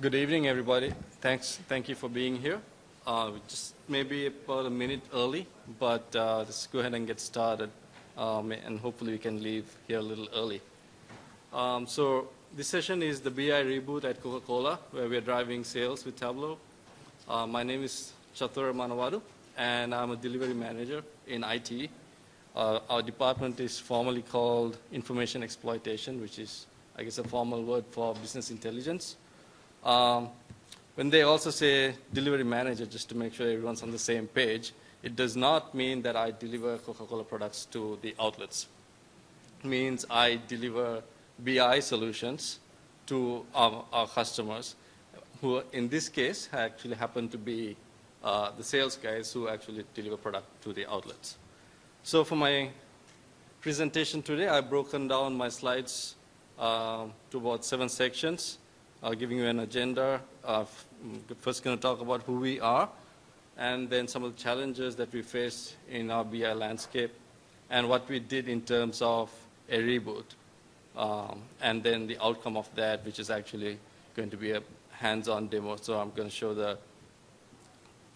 Good evening, everybody. Thank you for being here. Just maybe about a minute early, but let's go ahead and get started, and hopefully we can leave here a little early. So this session is the BI Reboot at Coca-Cola, where we're driving sales with Tableau. My name is Chatur Manawadu, and I'm a delivery manager in IT. Our department is formally called Information Exploitation, which is, I guess, a formal word for business intelligence. When they also say delivery manager, just to make sure everyone's on the same page, it does not mean that I deliver Coca-Cola products to the outlets. It means I deliver BI solutions to our customers, who in this case actually happen to be the sales guys who actually deliver product to the outlets. So for my presentation today, I've broken down my slides to about 7 sections. Giving you an agenda. First going to talk about who we are, and then some of the challenges that we face in our BI landscape, and what we did in terms of a reboot, and then the outcome of that, which is actually going to be a hands-on demo. So I'm going to show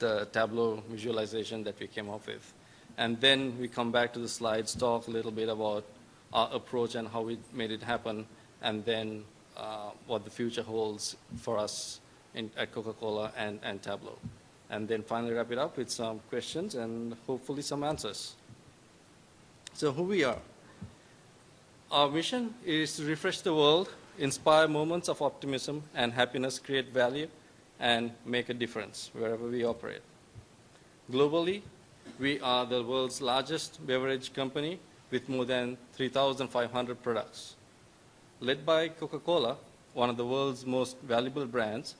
the Tableau visualization that we came up with. And then we come back to the slides, talk a little bit about our approach and how we made it happen, and then what the future holds for us at Coca-Cola and Tableau. And then finally wrap it up with some questions and hopefully some answers. So who we are. Our mission is to refresh the world, inspire moments of optimism and happiness, create value, and make a difference wherever we operate. Globally, we are the world's largest beverage company with more than 3,500 products. Led by Coca-Cola, one of the world's most valuable brands,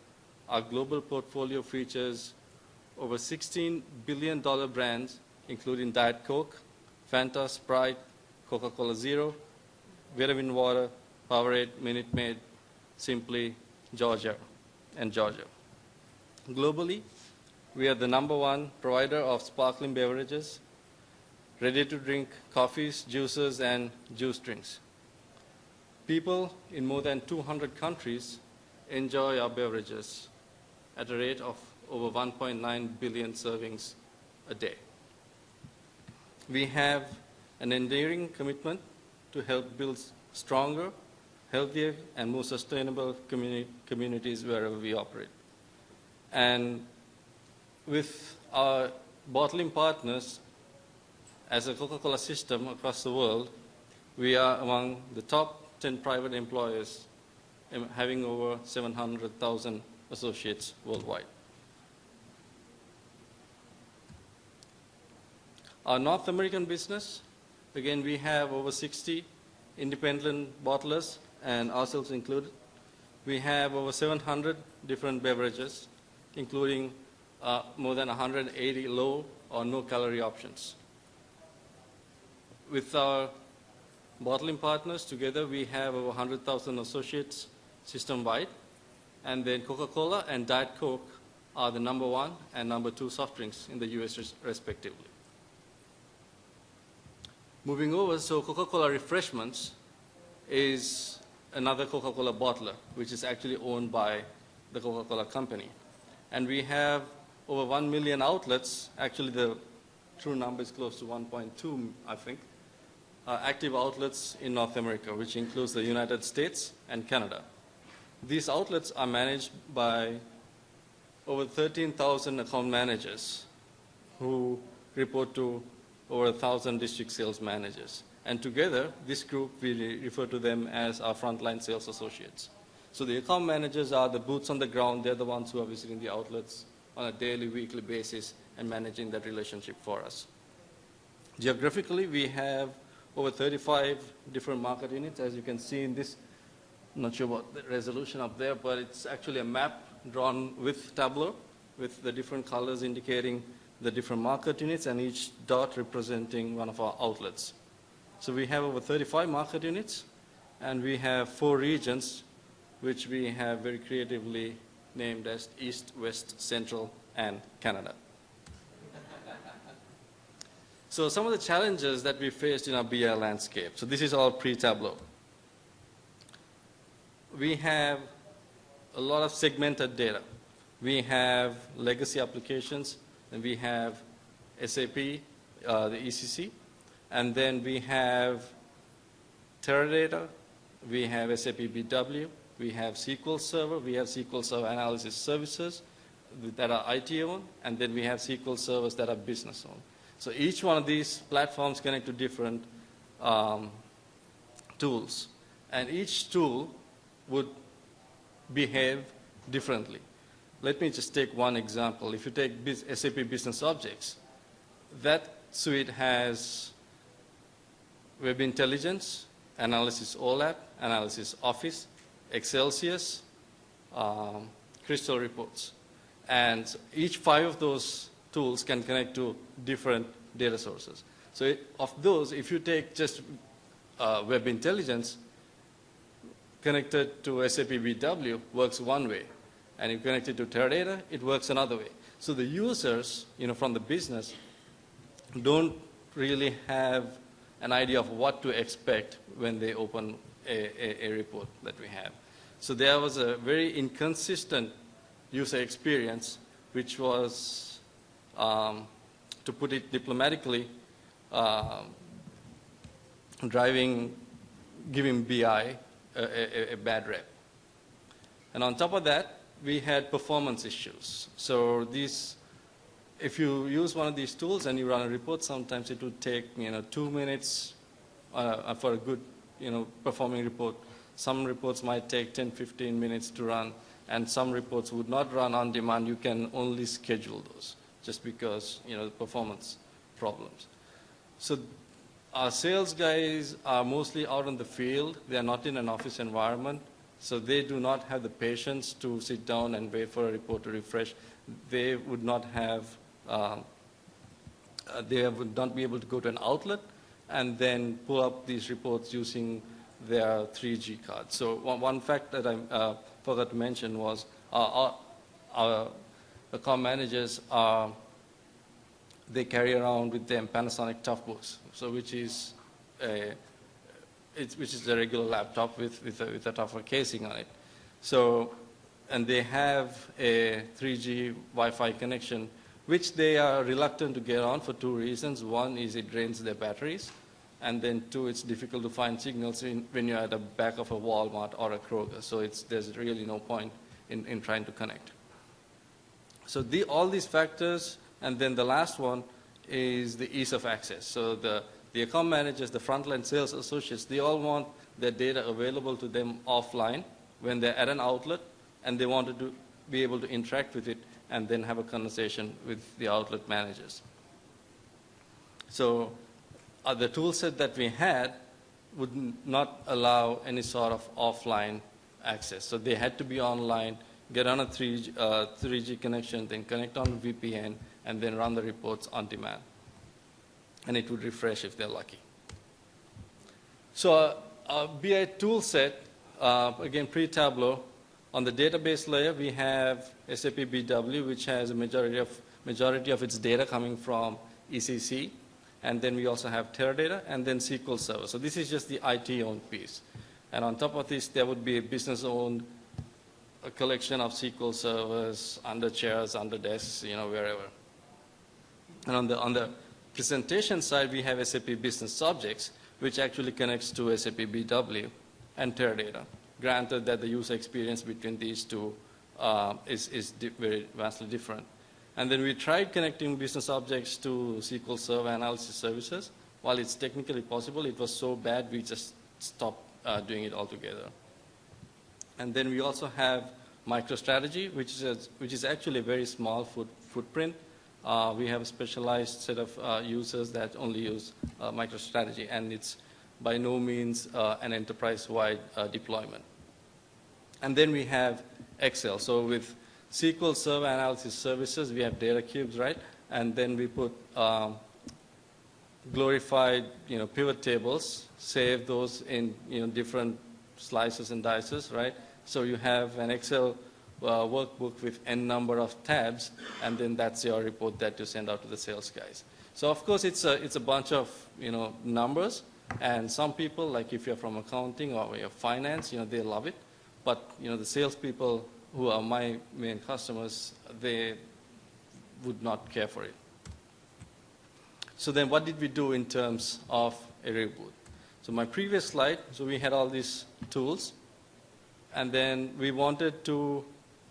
our global portfolio features over $16 billion brands, including Diet Coke, Fanta, Sprite, Coca-Cola Zero, Vitamin Water, Powerade, Minute Maid, Simply, Georgia, and Georgia. Globally, we are the #1 provider of sparkling beverages, ready-to-drink coffees, juices, and juice drinks. People in more than 200 countries enjoy our beverages at a rate of over 1.9 billion servings a day. We have an enduring commitment to help build stronger, healthier, and more sustainable communities wherever we operate. And with our bottling partners as a Coca-Cola system across the world, we are among the top 10 private employers, having over 700,000 associates worldwide. Our North American business, again, we have over 60 independent bottlers, and ourselves included. We have over 700 different beverages, including more than 180 low or no calorie options. With our bottling partners together, we have over 100,000 associates system-wide, and then Coca-Cola and Diet Coke are the #1 and #2 soft drinks in the US respectively. Moving over, so Coca-Cola Refreshments is another Coca-Cola bottler, which is actually owned by the Coca-Cola company. And we have over 1 million outlets. Actually, the true number is close to 1.2, I think. Active outlets in North America, which includes the United States and Canada. These outlets are managed by over 13,000 account managers who report to over 1,000 district sales managers. And together, this group, we refer to them as our frontline sales associates. So the account managers are the boots on the ground. They're the ones who are visiting the outlets on a daily, weekly basis and managing that relationship for us. Geographically, we have over 35 different market units. As you can see in this, I'm not sure about the resolution up there, but it's actually a map drawn with Tableau, with the different colors indicating the different market units and each dot representing one of our outlets. So we have over 35 market units, and we have 4 regions, which we have very creatively named as East, West, Central, and Canada. So some of the challenges that we faced in our BI landscape. So this is all pre-Tableau. We have a lot of segmented data. We have legacy applications, and we have SAP, the ECC, and then we have Teradata, we have SAP BW, we have SQL Server, we have SQL Server Analysis Services that are IT-owned, and then we have SQL servers that are business-owned. So each one of these platforms connect to different tools, and each tool would behave differently. Let me just take one example. If you take SAP Business Objects, that suite has Web Intelligence, Analysis OLAP, Analysis Office, Excelsius, Crystal Reports. And each 5 of those tools can connect to different data sources. So of those, if you take just Web Intelligence, connected to SAP BW works one way. And if connected to Teradata, it works another way. So the users, from the business, don't really have an idea of what to expect when they open a report that we have. So there was a very inconsistent user experience, which was, to put it diplomatically, giving BI a bad rep. And on top of that, we had performance issues. So if you use one of these tools and you run a report, sometimes it would take 2 minutes for a good performing report. Some reports might take 10-15 minutes to run, and some reports would not run on demand. You can only schedule those just because the performance problems. So our sales guys are mostly out in the field. They are not in an office environment. So they do not have the patience to sit down and wait for a report to refresh. They would not have, they would not be able to go to an outlet and then pull up these reports using their 3G card. So one fact that I forgot to mention was our account managers they carry around with them Panasonic Toughbooks, so which is a regular laptop with a tougher casing on it. So, and they have a 3G Wi-Fi connection, which they are reluctant to get on for 2 reasons. One is it drains their batteries, and then 2, it's difficult to find signals when you're at the back of a Walmart or a Kroger. So there's really no point in trying to connect. So all these factors, and then the last one is the ease of access. So the account managers, the frontline sales associates, they all want their data available to them offline when they're at an outlet, and they wanted to be able to interact with it and then have a conversation with the outlet managers. So the tool set that we had would not allow any sort of offline access. So they had to be online, get on a 3G connection, then connect on VPN, and then run the reports on demand. And it would refresh if they're lucky. So our BI tool set, again, pre-Tableau. On the database layer, we have SAP BW, which has a majority of its data coming from ECC. And then we also have Teradata, and then SQL Server. So this is just the IT-owned piece. And on top of this, there would be a business-owned collection of SQL servers under chairs, under desks, wherever. And on the presentation side, we have SAP Business Objects, which actually connects to SAP BW and Teradata. Granted that the user experience between these two is very vastly different. And then we tried connecting Business Objects to SQL Server Analysis Services. While it's technically possible, it was so bad we just stopped doing it altogether. And then we also have MicroStrategy, which is actually a very small footprint. We have a specialized set of users that only use MicroStrategy, and it's by no means an enterprise-wide deployment. And then we have Excel. So with SQL Server Analysis Services, we have data cubes, right? And then we put glorified, pivot tables, save those in, different slices and dices, right? So you have an Excel workbook with n number of tabs, and then that's your report that you send out to the sales guys. So of course it's a bunch of numbers, and some people, like if you're from accounting or you're finance, they love it, but the salespeople who are my main customers, they would not care for it. So then what did we do in terms of a reboot? So my previous slide, so we had all these tools, and then we wanted to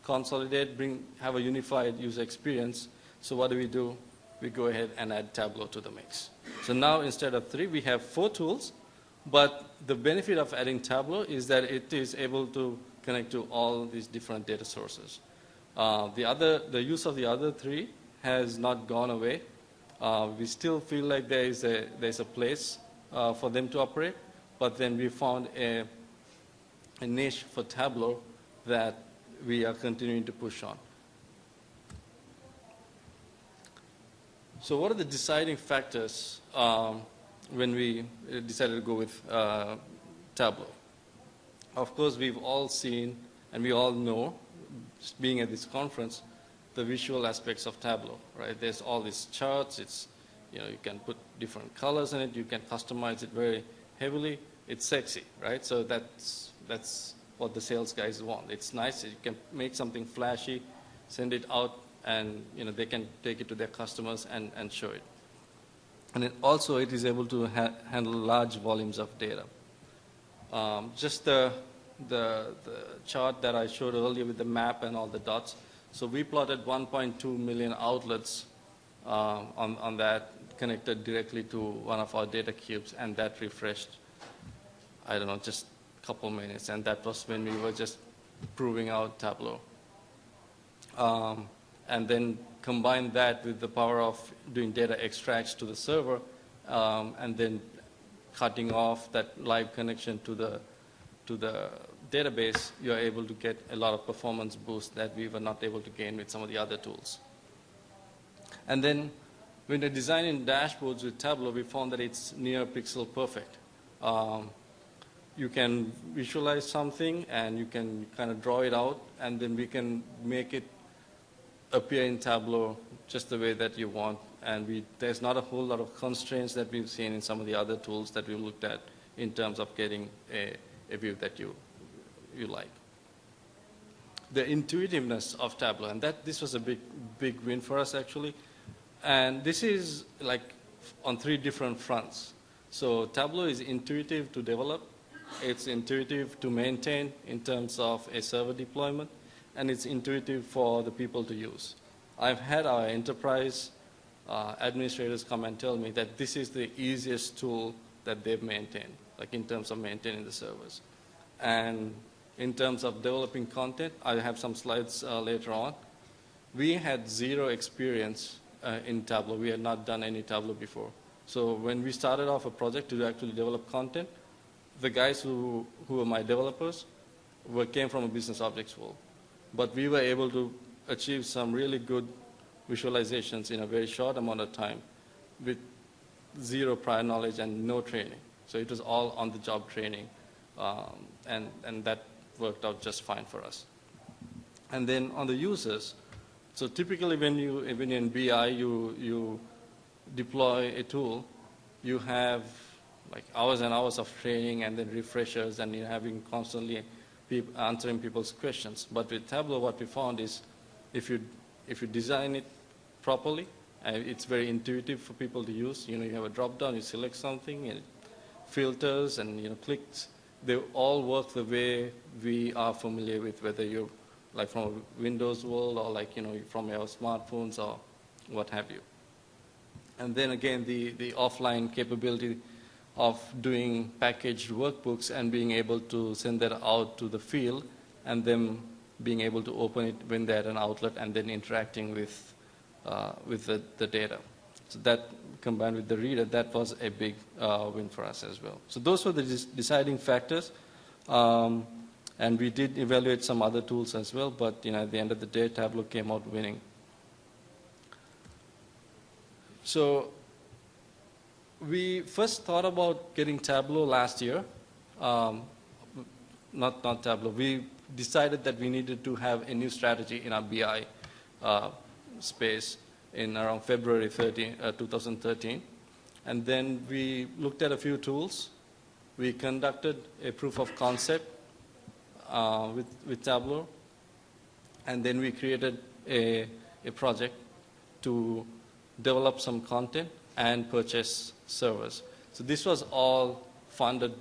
consolidate, have a unified user experience. So what do? We go ahead and add Tableau to the mix. So now instead of 3, we have 4 tools, but the benefit of adding Tableau is that it is able to connect to all these different data sources. The use of the other 3 has not gone away. We still feel like there's a place for them to operate, but then we found a niche for Tableau that we are continuing to push on. So what are the deciding factors when we decided to go with Tableau? Of course, we've all seen and we all know, being at this conference, the visual aspects of Tableau, right? There's all these charts. It's, you can put different colors in it. You can customize it very heavily. It's sexy, right? So that's what the sales guys want. It's nice. You can make something flashy, send it out, and they can take it to their customers and show it. And it is able to handle large volumes of data. Just the chart that I showed earlier with the map and all the dots. So we plotted 1.2 million outlets on that, connected directly to one of our data cubes, and that refreshed, I don't know, just a couple minutes. And that was when we were just proving out Tableau. And then combine that with the power of doing data extracts to the server, and then cutting off that live connection to the database, you're able to get a lot of performance boost that we were not able to gain with some of the other tools. And then when we're designing dashboards with Tableau, we found that it's near pixel perfect. You can visualize something and you can kind of draw it out, and then we can make it appear in Tableau just the way that you want. And there's not a whole lot of constraints that we've seen in some of the other tools that we looked at in terms of getting a view that you like. The intuitiveness of Tableau, and this was a big win for us actually. And this is like on 3 different fronts. So Tableau is intuitive to develop, it's intuitive to maintain in terms of a server deployment, and it's intuitive for the people to use. I've had our enterprise administrators come and tell me that this is the easiest tool that they've maintained, like in terms of maintaining the servers. And in terms of developing content, I have some slides later on. We had 0 experience in Tableau. We had not done any Tableau before. So when we started off a project to actually develop content, the guys who were my developers came from a business objects world. But we were able to achieve some really good visualizations in a very short amount of time with 0 prior knowledge and no training. So it was all on-the-job training, and that worked out just fine for us. And then on the users, so typically when you're in BI, you deploy a tool, you have like hours and hours of training and then refreshers, and you're having constantly answering people's questions. But with Tableau, what we found is if you design it properly, it's very intuitive for people to use. You have a drop-down, you select something, and it filters and clicks. They all work the way we are familiar with, whether you're like from a Windows world or like from your smartphones or what have you. And then again, the offline capability of doing packaged workbooks and being able to send that out to the field, and them being able to open it when they're at an outlet and then interacting with the data. So that combined with the reader, that was a big win for us as well. So those were the deciding factors. And we did evaluate some other tools as well, but at the end of the day, Tableau came out winning. So we first thought about getting Tableau last year. Not Tableau. We decided that we needed to have a new strategy in our BI space in around February 2013. And then we looked at a few tools. We conducted a proof of concept with Tableau. And then we created a project to develop some content and purchase servers. So this was all funded,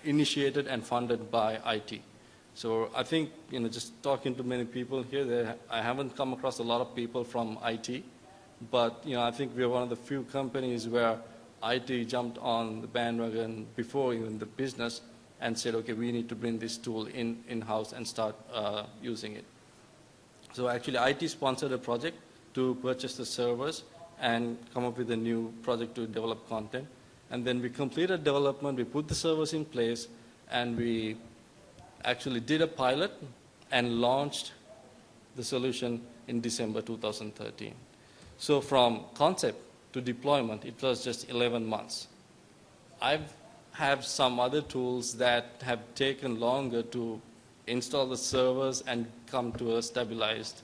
initiated and funded by IT. So I think, just talking to many people here, I haven't come across a lot of people from IT, but I think we're one of the few companies where IT jumped on the bandwagon before even the business and said, okay, we need to bring this tool in-house and start using it. So actually IT sponsored a project to purchase the servers and come up with a new project to develop content. And then we completed development, we put the servers in place, and we actually did a pilot and launched the solution in December 2013. So from concept to deployment, it was just 11 months. I have some other tools that have taken longer to install the servers and come to a stabilized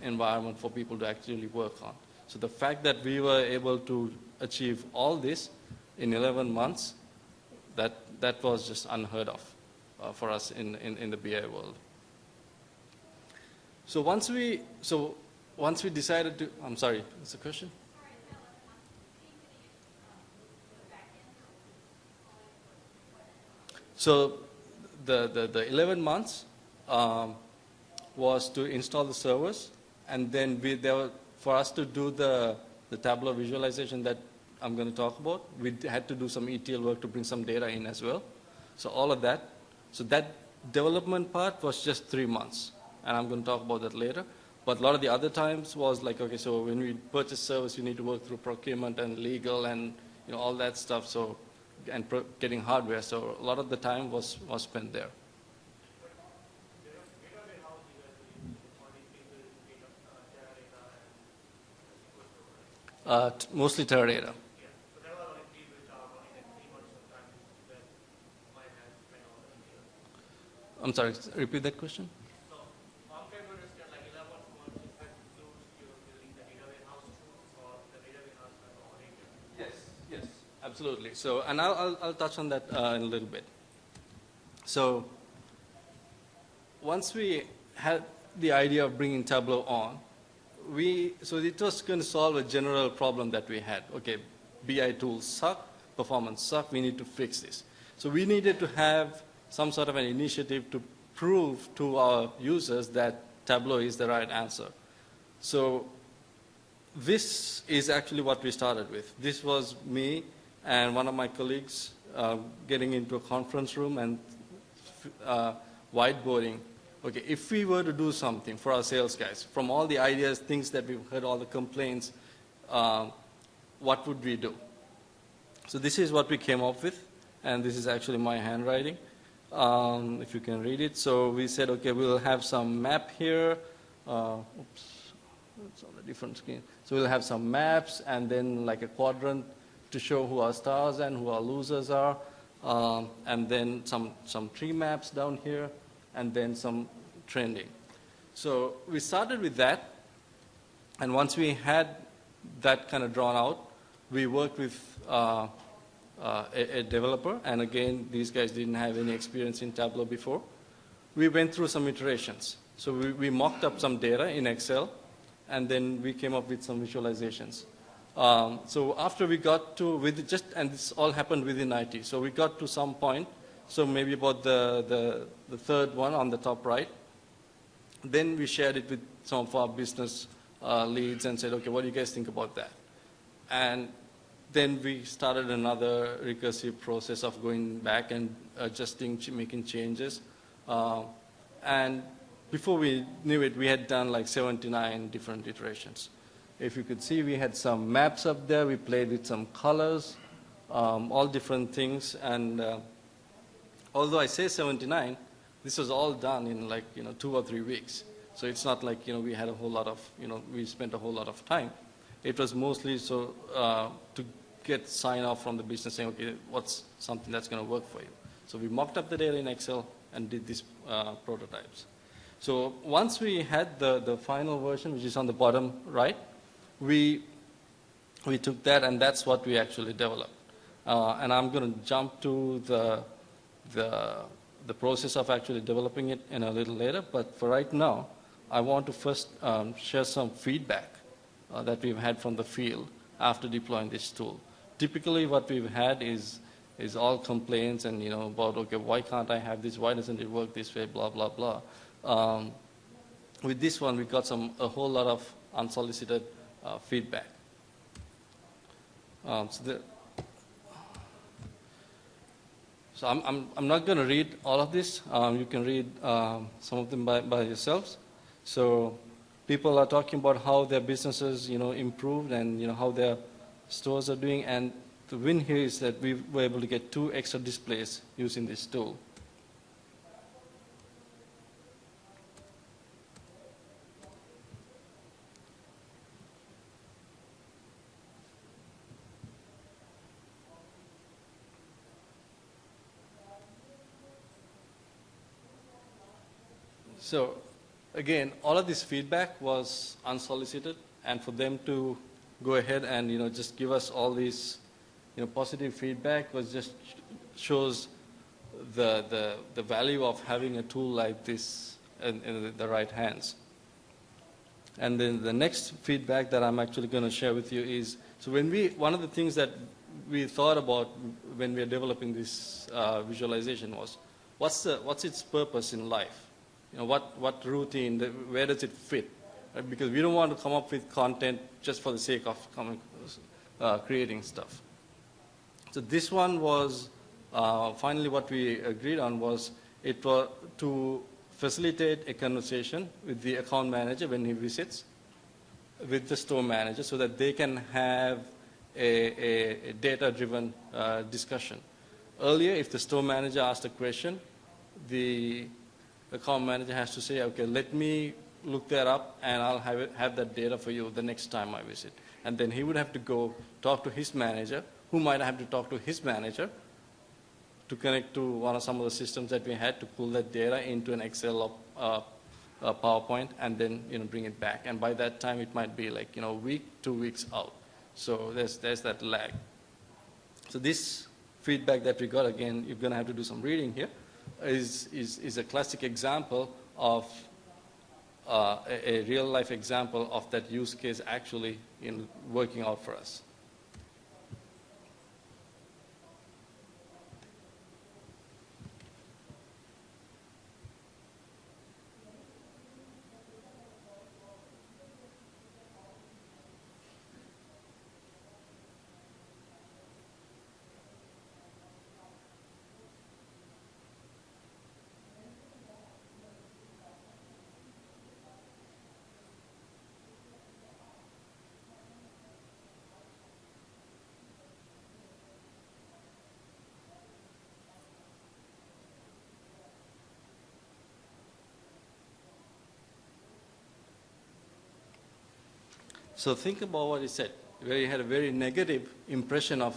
environment for people to actually work on. So the fact that we were able to achieve all this in 11 months, that was just unheard of for us in the BI world. So once we decided to, I'm sorry, what's the question? So the 11 months was to install the servers, and then for us to do the Tableau visualization that I'm going to talk about, we had to do some ETL work to bring some data in as well. So all of that. So that development part was just 3 months, and I'm going to talk about that later. But a lot of the other times was like, okay, so when we purchase service, you need to work through procurement and legal and all that stuff. So and getting hardware. So a lot of the time was spent there. Mostly Teradata. I'm sorry, repeat that question? Yes, absolutely. So, and I'll touch on that in a little bit. So, once we had the idea of bringing Tableau on, so it was going to solve a general problem that we had. Okay, BI tools suck, performance suck, we need to fix this. So we needed to have some sort of an initiative to prove to our users that Tableau is the right answer. So this is actually what we started with. This was me and one of my colleagues getting into a conference room and whiteboarding. Okay, if we were to do something for our sales guys, from all the ideas, things that we've heard, all the complaints, what would we do? So this is what we came up with, and this is actually my handwriting, if you can read it. So we said, okay, we'll have some map here. Oops, it's on a different screen. So we'll have some maps and then like a quadrant to show who our stars and who our losers are, and then some tree maps down here, and then some trending. So we started with that, and once we had that kind of drawn out, we worked with a developer, and again, these guys didn't have any experience in Tableau before. We went through some iterations. So we mocked up some data in Excel, and then we came up with some visualizations. So after we got to, and this all happened within IT, so we got to some point, so maybe about the third one on the top right. Then we shared it with some of our business leads and said, okay, what do you guys think about that? And then we started another recursive process of going back and adjusting, making changes. And before we knew it, we had done like 79 different iterations. If you could see, we had some maps up there. We played with some colors, all different things. And although I say 79, this was all done in like 2 or 3 weeks. So it's not like we had a whole lot of we spent a whole lot of time. It was mostly so to get sign off from the business saying, okay, what's something that's going to work for you. So we mocked up the data in Excel and did these prototypes. So once we had the final version, which is on the bottom right, we took that, and that's what we actually developed. And I'm going to jump to the the process of actually developing it in a little later, but for right now, I want to first share some feedback that we've had from the field after deploying this tool. Typically, what we've had is all complaints and about, okay, why can't I have this? Why doesn't it work this way? Blah blah blah. With this one, we got a whole lot of unsolicited feedback. So I'm not going to read all of this. You can read some of them by yourselves. So people are talking about how their businesses improved and how their stores are doing. And the win here is that we were able to get 2 extra displays using this tool. So again, all of this feedback was unsolicited, and for them to go ahead and just give us all these positive feedback was just shows the value of having a tool like this in the right hands. And then the next feedback that I'm actually going to share with you is, so one of the things that we thought about when we were developing this visualization was, what's its purpose in life? What routine, where does it fit? Right? Because we don't want to come up with content just for the sake of creating stuff. So this one was, finally what we agreed on was, it was to facilitate a conversation with the account manager when he visits, with the store manager, so that they can have a data-driven discussion. Earlier, if the store manager asked a question, the account manager has to say, okay, let me look that up and I'll have that data for you the next time I visit. And then he would have to go talk to his manager, who might have to talk to his manager to connect to some of the systems that we had to pull that data into an Excel or PowerPoint and then bring it back. And by that time, it might be like a week, 2 weeks out. So there's that lag. So this feedback that we got, again, you're going to have to do some reading here, is a classic example of a real-life example of that use case actually working out for us. So think about what he said, where he had a very negative impression of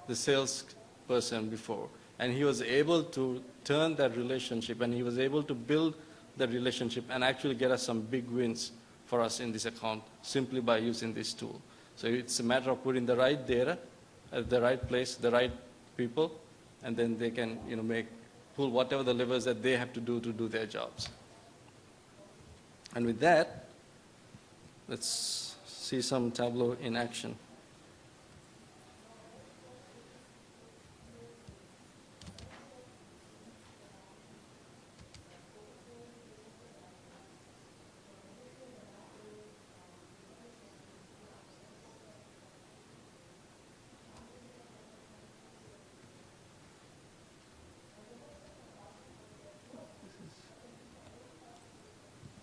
the salesperson before. And he was able to turn that relationship, and he was able to build that relationship and actually get us some big wins for us in this account simply by using this tool. So it's a matter of putting the right data at the right place, the right people, and then they can pull whatever the levers that they have to do their jobs. And with that, let's see some Tableau in action.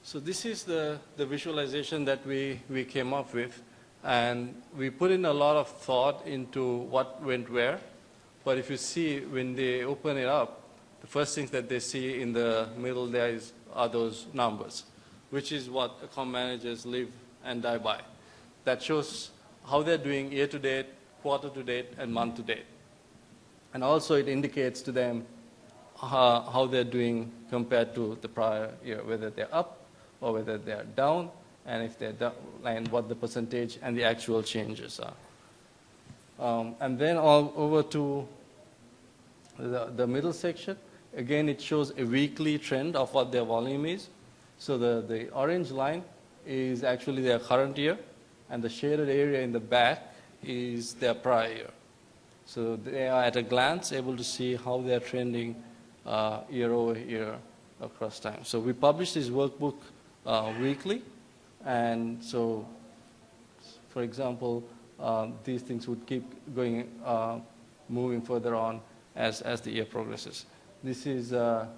So this is the visualization that we came up with, and we put in a lot of thought into what went where. But if you see, when they open it up, the first things that they see in the middle there are those numbers, which is what account managers live and die by. That shows how they're doing year to date, quarter to date, and month to date. And also it indicates to them how they're doing compared to the prior year, whether they're up or whether they are down, and if they're down, and what the percentage and the actual changes are. And then all over to the middle section, Again, it shows a weekly trend of what their volume is. So the orange line is actually their current year, and the shaded area in the back is their prior year. So they are at a glance able to see how they are trending year over year across time. So we publish this workbook weekly, and so, for example, these things would keep going, moving further on as the year progresses. This is a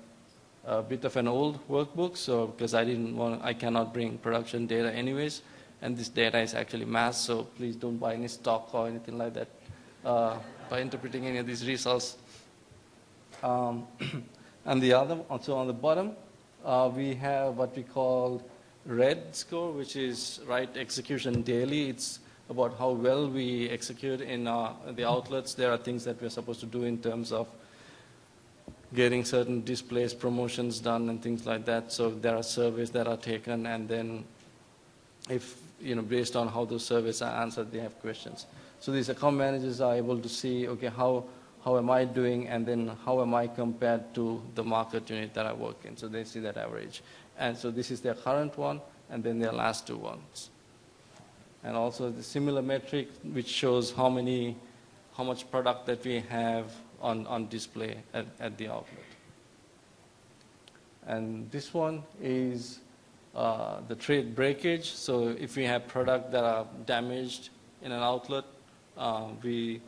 bit of an old workbook, so because I cannot bring production data anyways, and this data is actually masked, so please don't buy any stock or anything like that by interpreting any of these results. And the other, also on the bottom, we have what we call RED score, which is right execution daily. It's about how well we execute in the outlets. There are things that we're supposed to do in terms of getting certain displays, promotions done, and things like that. So there are surveys that are taken, and then if, based on how those surveys are answered, they have questions. So these account managers are able to see, okay, how am I doing, and then how am I compared to the market unit that I work in. So they see that average. And so this is their current one, and then their last two ones. And also the similar metric, which shows how much product that we have on display at the outlet. And this one is the trade breakage. So if we have product that are damaged in an outlet, we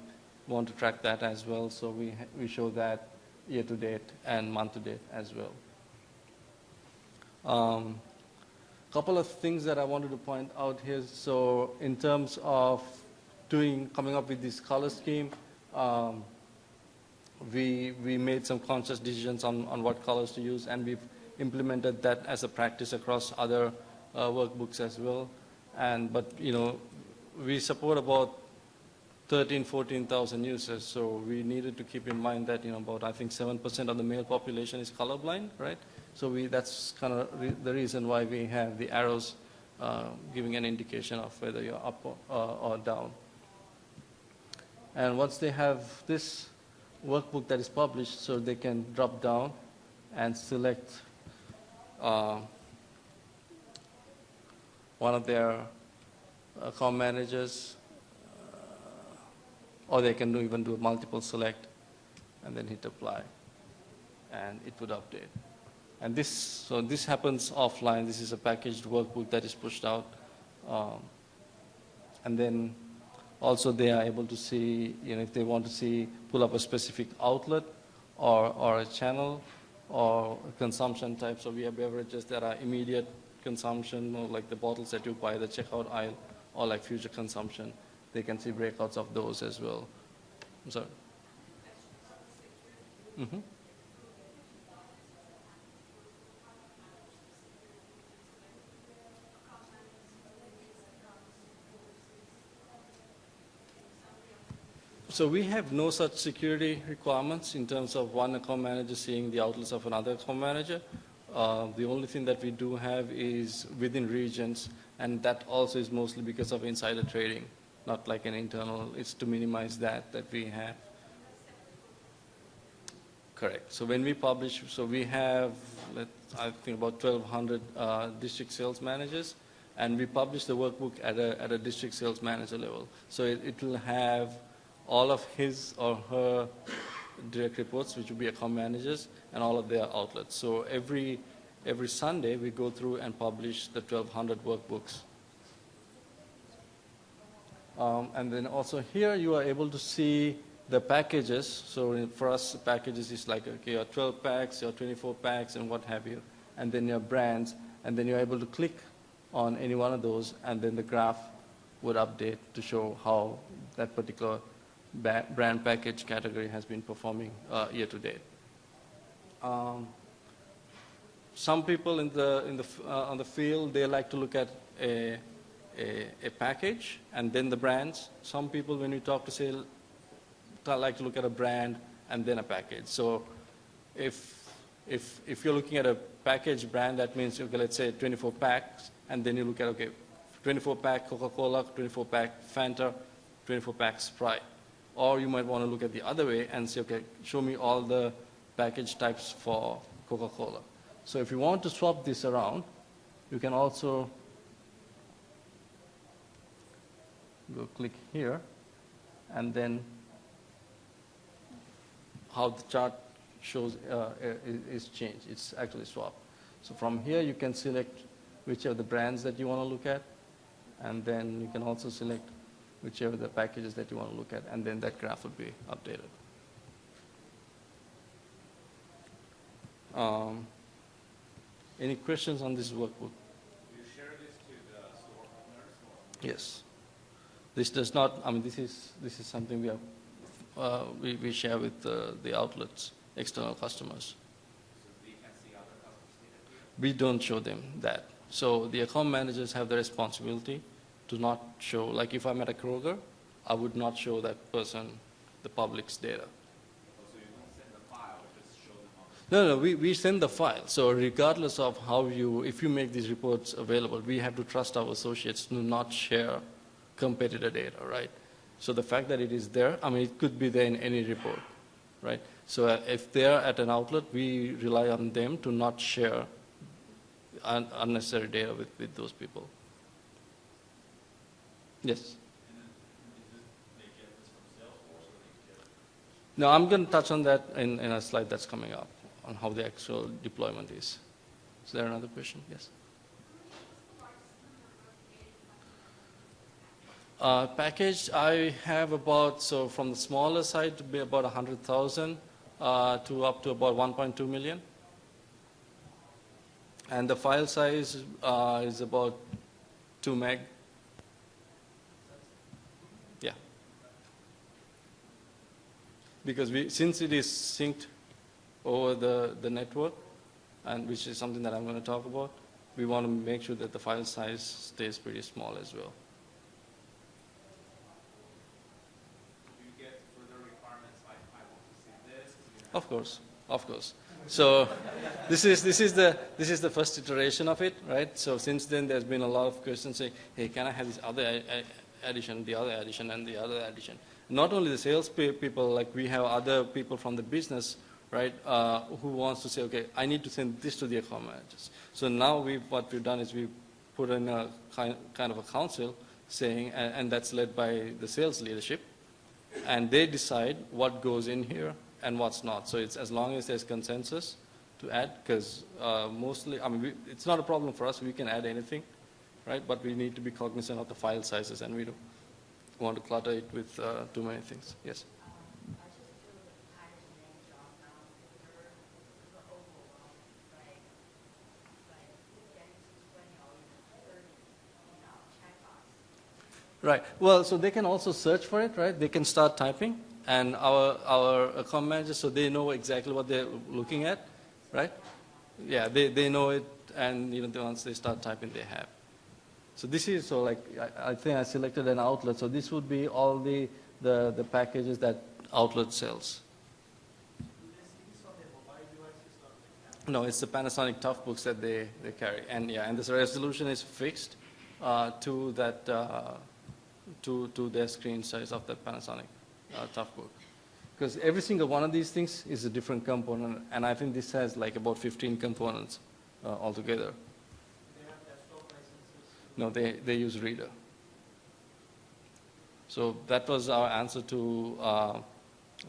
want to track that as well. So we show that year to date and month to date as well. Couple of things that I wanted to point out here. So in terms of coming up with this color scheme, we made some conscious decisions on what colors to use, and we've implemented that as a practice across other workbooks as well. But we support about 14,000 users, so we needed to keep in mind that about, I think, 7% of the male population is colorblind, right? So that's kind of the reason why we have the arrows giving an indication of whether you're up or down. And once they have this workbook that is published, so they can drop down and select one of their account managers, or they can even do a multiple select and then hit apply, and it would update. And this happens offline. This is a packaged workbook that is pushed out, and then also they are able to see, if they want to pull up a specific outlet or a channel or a consumption type. So we have beverages that are immediate consumption, or like the bottles that you buy at the checkout aisle, or like future consumption. They can see breakouts of those as well. I'm sorry. Mm-hmm. So we have no such security requirements in terms of one account manager seeing the outlets of another account manager. The only thing that we do have is within regions, and that also is mostly because of insider trading, not like an internal. It's to minimize that we have. Correct. So when we publish, so we have, I think, about 1,200 district sales managers, and we publish the workbook at a district sales manager level. So it will have all of his or her direct reports, which will be account managers, and all of their outlets. So every Sunday, we go through and publish the 1,200 workbooks. And then also here, you are able to see the packages. So for us, packages is like, okay, your 12 packs, your 24 packs, and what have you, and then your brands, and then you're able to click on any one of those, and then the graph would update to show how that particular brand package category has been performing year to date. Some people on the field, they like to look at a package and then the brands. Some people, when we talk to sales, like to look at a brand and then a package. So if you're looking at a package brand, that means, okay, let's say 24 packs, and then you look at, okay, 24 pack Coca-Cola, 24 pack Fanta, 24 pack Sprite. Or you might want to look at the other way and say, okay, show me all the package types for Coca-Cola. So if you want to swap this around, you can also go click here, and then how the chart shows is changed. It's actually swapped. So from here, you can select which are the brands that you want to look at, and then you can also select whichever the packages that you want to look at, and then that graph will be updated. Any questions on this workbook? Do you share this to the store owners? Yes. This does not. I mean, this is something we share with the outlets, external customers. So they can see other customers' data here? We don't show them that. So the account managers have the responsibility to not show. Like if I'm at a Kroger, I would not show that person the public's data. So you don't send the file, just show them on No, we send the file. So regardless of if you make these reports available, we have to trust our associates to not share competitor data, right? So the fact that it is there, I mean, it could be there in any report, right? So if they're at an outlet, we rely on them to not share unnecessary data with those people. Yes? And then they get this from Salesforce, or they get it? No, I'm going to touch on that in a slide that's coming up, on how the actual deployment is. Is there another question? Yes? Package, I have about, so from the smaller side to be about 100,000 to up to about 1.2 million. And the file size is about 2 meg. Yeah. Because since it is synced over the network, and which is something that I'm going to talk about, we want to make sure that the file size stays pretty small as well. Of course. So this is the first iteration of it, right? So since then, there's been a lot of questions saying, "Hey, can I have this other addition, the other addition, and the other addition?" Not only the sales people, like we have other people from the business, right, who wants to say, "Okay, I need to send this to the account managers." So now what we've done is we put in a kind of a council saying, and that's led by the sales leadership, and they decide what goes in here and what's not. So it's as long as there's consensus to add, because mostly, I mean, it's not a problem for us. We can add anything, right? But we need to be cognizant of the file sizes, and we don't want to clutter it with too many things. Yes? Right. Well, so they can also search for it, right? They can start typing. And our account managers, so they know exactly what they're looking at, right? Yeah, they know it, and once they start typing, they have. So this is, so like, I think I selected an outlet, so this would be all the packages that outlet sells. No, it's the Panasonic Toughbooks that they carry, and yeah, and this resolution is fixed to that to their screen size of that Panasonic Toughbook. Because every single one of these things is a different component, and I think this has like about 15 components altogether. They have desktop licenses? No, they use Reader. So that was our answer to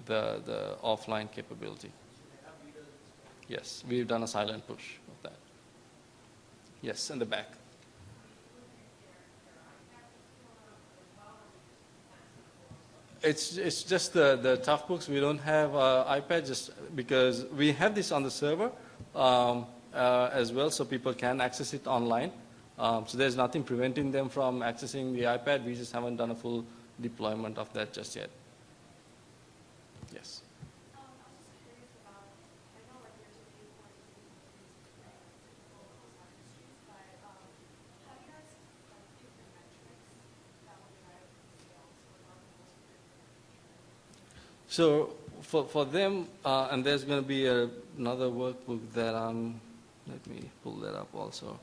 the offline capability. So they have Reader installed? Yes, we've done a silent push of that. Yes, in the back. It's just the Toughbooks. We don't have iPad, just because we have this on the server as well, so people can access it online. So there's nothing preventing them from accessing the iPad. We just haven't done a full deployment of that just yet. Yes. I was just curious about, I know like there's a few points typical industries, but how do you guys like pick the metrics that will drive sales or marketing? So for them, and there's going to be another workbook that let me pull that up also.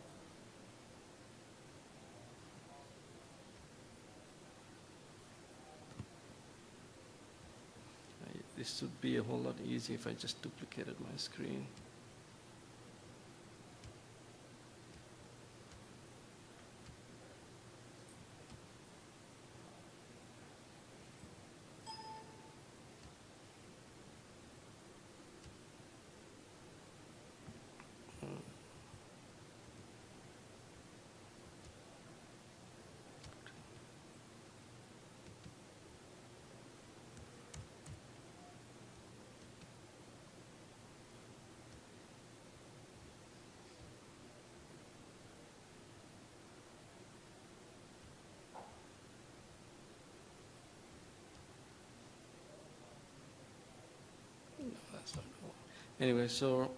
This would be a whole lot easier if I just duplicated my screen. That's not cool. Anyway, so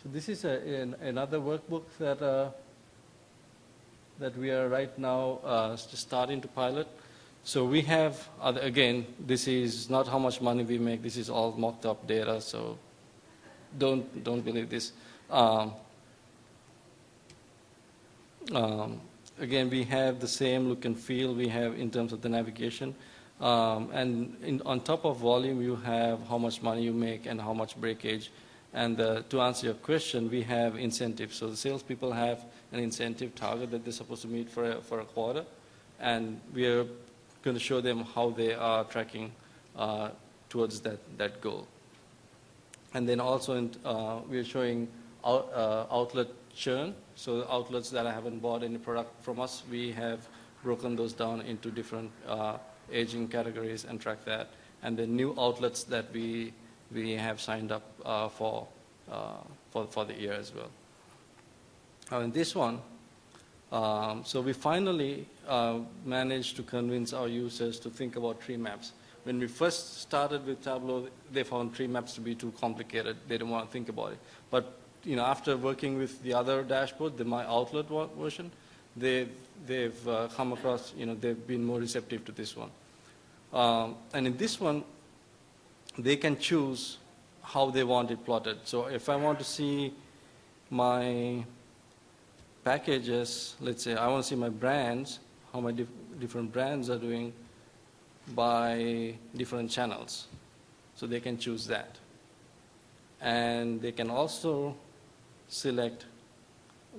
this is another workbook that we are right now just starting to pilot. So we have, again, this is not how much money we make. This is all mocked up data, so don't believe this. Again, we have the same look and feel we have in terms of the navigation. And on top of volume, you have how much money you make and how much breakage. And to answer your question, we have incentives. So the salespeople have an incentive target that they're supposed to meet for a quarter. And we are going to show them how they are tracking towards that goal. And then also we are showing outlet churn. So the outlets that haven't bought any product from us, we have broken those down into different aging categories and track that. And the new outlets that we have signed up for the year as well. In this one, so we finally managed to convince our users to think about tree maps. When we first started with Tableau, they found tree maps to be too complicated. They didn't want to think about it. But after working with the other dashboard, the My Outlet version, they've come across, they've been more receptive to this one. And in this one, they can choose how they want it plotted. So if I want to see my packages, let's say I want to see my brands, how my different brands are doing by different channels. So they can choose that. And they can also select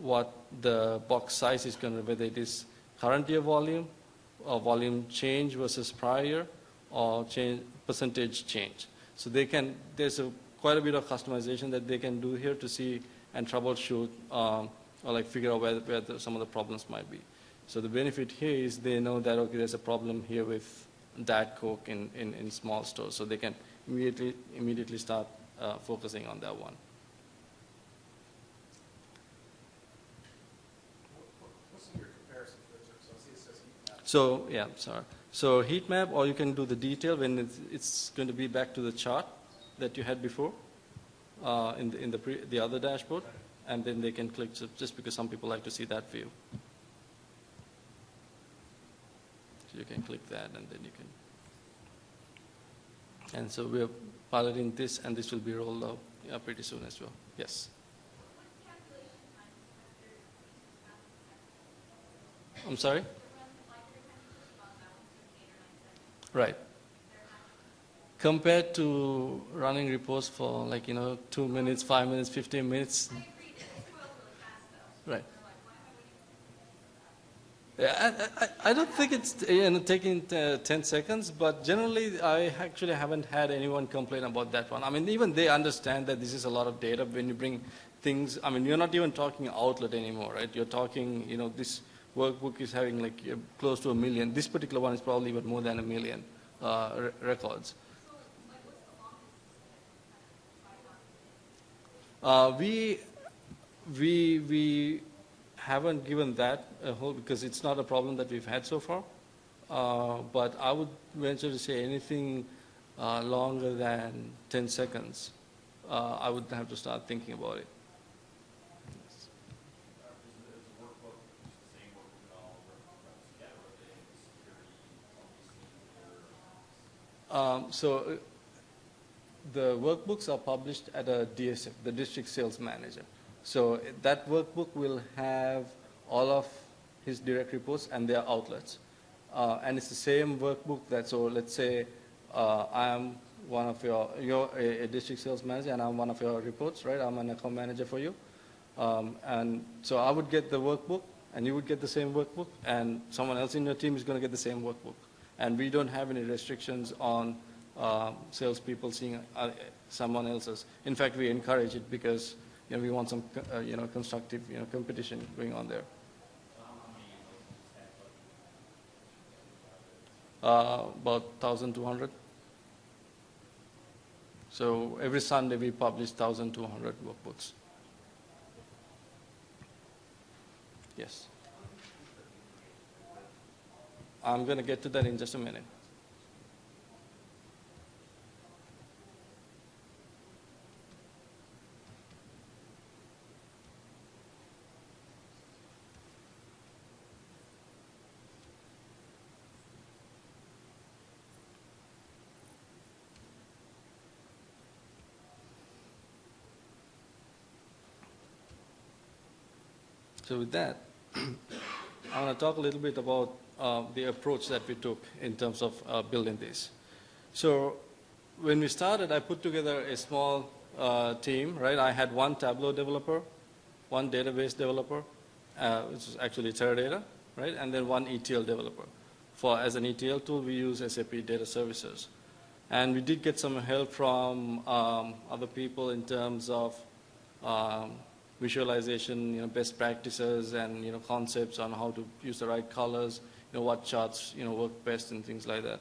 what the box size is going to be, whether it is current year volume, or volume change versus prior year, or percentage change. So there's quite a bit of customization that they can do here to see and troubleshoot or figure out where some of the problems might be. So the benefit here is they know that, okay, there's a problem here with Diet Coke in small stores. So they can immediately start focusing on that one. What's your comparison filter? So I see it says heat map. So, yeah, sorry. So heat map, or you can do the detail when it's going to be back to the chart that you had before in the other dashboard. And then they can click, just because some people like to see that view. So you can click that, and then you can. And so we're piloting this, and this will be rolled out pretty soon as well. Yes? I'm sorry? Right. Compared to running reports for 2 minutes, 5 minutes, 15 minutes. Right. Yeah, I don't think it's taking 10 seconds, but generally I actually haven't had anyone complain about that one. I mean, even they understand that this is a lot of data when you bring things. I mean, you're not even talking outlet anymore, right? You're talking, this workbook is having close to 1 million. This particular one is probably even more than 1 million records. We haven't given that a whole, because it's not a problem that we've had so far. But I would venture to say anything longer than 10 seconds, I would have to start thinking about it. Is the workbook the same workbook at all, or scatter security, So the workbooks are published at a DSM, the District Sales Manager. So that workbook will have all of his direct reports and their outlets. and it's the same workbook that, so let's say I am one of you're a district sales manager and I'm one of your reports, right? I'm an account manager for you. And so I would get the workbook and you would get the same workbook and someone else in your team is going to get the same workbook. And we don't have any restrictions on salespeople seeing someone else's. In fact, we encourage it because we want some constructive competition going on there. About 1,200. So every Sunday we publish 1,200 workbooks. Yes. I'm going to get to that in just a minute. So with that, I want to talk a little bit about the approach that we took in terms of building this. So when we started, I put together a small team, right? I had one Tableau developer, one database developer, which is actually Teradata, right? And then one ETL developer. As an ETL tool, we use SAP Data Services. And we did get some help from other people in terms of visualization, best practices and concepts on how to use the right colors, what charts work best and things like that.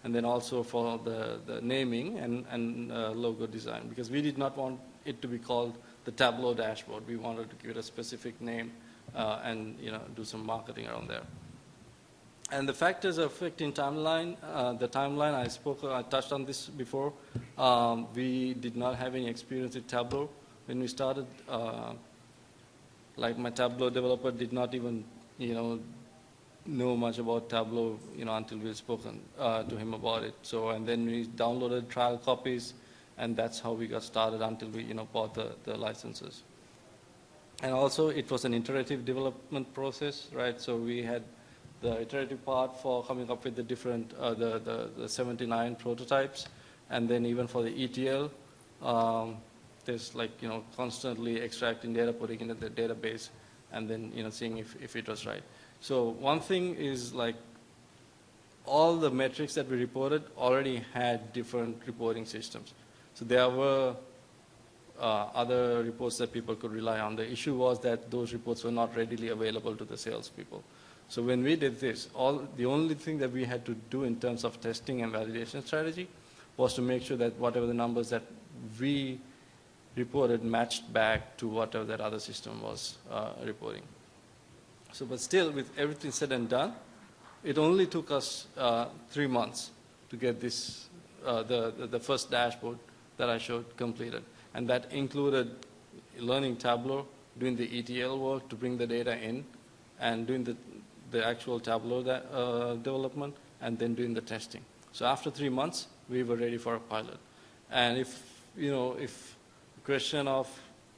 And then also for the naming and logo design, because we did not want it to be called the Tableau dashboard. We wanted to give it a specific name and do some marketing around there. And the factors affecting timeline, the timeline I touched on this before. We did not have any experience with Tableau. When we started, like my Tableau developer did not even, know much about Tableau, until we had spoken to him about it. So, and then we downloaded trial copies, and that's how we got started until we, bought the licenses. And also, it was an iterative development process, right? So we had the iterative part for coming up with the different, the 79 prototypes, and then even for the ETL. There's constantly extracting data, putting it in the database, and then seeing if it was right. So one thing is all the metrics that we reported already had different reporting systems. So there were other reports that people could rely on. The issue was that those reports were not readily available to the salespeople. So when we did this, the only thing that we had to do in terms of testing and validation strategy was to make sure that whatever the numbers that we reported matched back to whatever that other system was reporting. So, but still, with everything said and done, it only took us 3 months to get this, the first dashboard that I showed completed. And that included learning Tableau, doing the ETL work to bring the data in, and doing the actual Tableau development, and then doing the testing. So after 3 months, we were ready for a pilot. And if question of,